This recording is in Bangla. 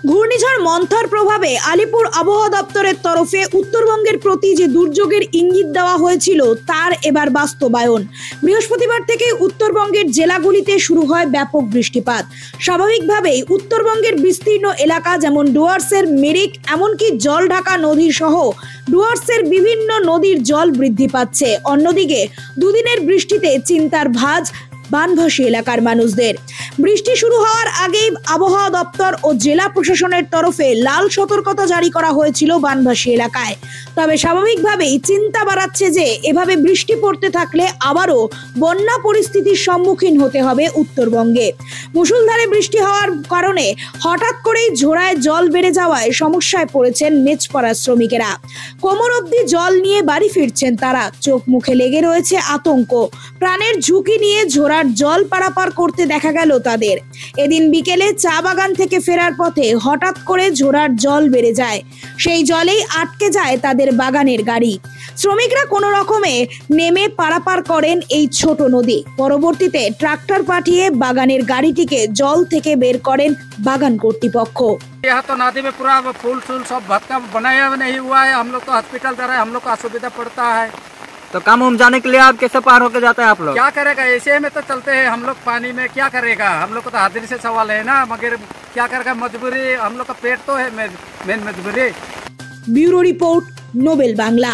ঘূর্ণিঝড় মন্থার প্রভাবে আলিপুর আবহাওয়া দপ্তরের তরফে উত্তরবঙ্গের প্রতি যে দুর্যোগের ইঙ্গিত দেওয়া হয়েছিল তার এবার বাস্তবায়ন। বৃহস্পতিবার থেকে উত্তরবঙ্গের জেলাগুলিতে শুরু হয় ব্যাপক বৃষ্টিপাত। স্বাভাবিকভাবেই উত্তরবঙ্গের বিস্তীর্ণ এলাকা যেমন ডুয়ার্সের মেরিক এমনকি জলঢাকা নদী সহ ডুয়ার্সের বিভিন্ন নদীর জল বৃদ্ধি পাচ্ছে। অন্যদিকে দুদিনের বৃষ্টিতে চিন্তার ভাঁজ বানভাসী এলাকার মানুষদের। বৃষ্টি শুরু হওয়ার আগেই আবহাওয়া দপ্তর ও জেলা প্রশাসনের তরফে লাল সতর্কতা জারি করা হয়েছিল বানভাসী এলাকায়। তবে স্বাভাবিকভাবেই চিন্তা বাড়াচ্ছে যে এভাবে বৃষ্টি পড়তে থাকলে আবারও বন্যা পরিস্থিতির সম্মুখীন হতে হবে উত্তরবঙ্গে। মুষলধারে বৃষ্টি হওয়ার কারণে হঠাৎ করেই ঝোড়ায় জল বেড়ে যাওয়ায় সমস্যায় পড়েছেন মেচপাড়ার শ্রমিকেরা। কোমর অবধি জল নিয়ে বাড়ি ফিরছেন তারা। চোখ মুখে লেগে রয়েছে আতঙ্ক। প্রাণের ঝুঁকি নিয়ে ঝোড়ার জল পারাপার করতে দেখা গেল তাদের। এদিন বিকেলে চা বাগান থেকে ফেরার পথে হঠাৎ করে ঝোড়ার জল বেড়ে যায়। সেই জলেই আটকে যায় তাদের বাগানের গাড়ি। শ্রমিকরা কোনো রকমে নেমে পারাপার করেন এই ছোট নদী। পরবর্তীতে ট্রাক্টর পাঠিয়ে বাগানের গাড়িটিকে জল থেকে বের করেন বাগান কর্তৃপক্ষ। यहाँ तो नदी में पूरा फूल फूल सब भटका बनाया नहीं हुआ है। हम लोग तो हॉस्पिटल जा रहे हैं, हम लोग को असुविधा पड़ता है। तो काम उम जाने के लिए आप कैसे पार होके जाते हैं आप लोग? क्या करेगा, ऐसे में तो चलते हैं हम लोग पानी में। क्या करेगा, हम लोग को तो हाजिरी से सवाल है ना, मगर क्या करेगा, मजबूरी। हम लोग का पेट तो है मेन मजबूरी। Bureau report, Nobel Bangla.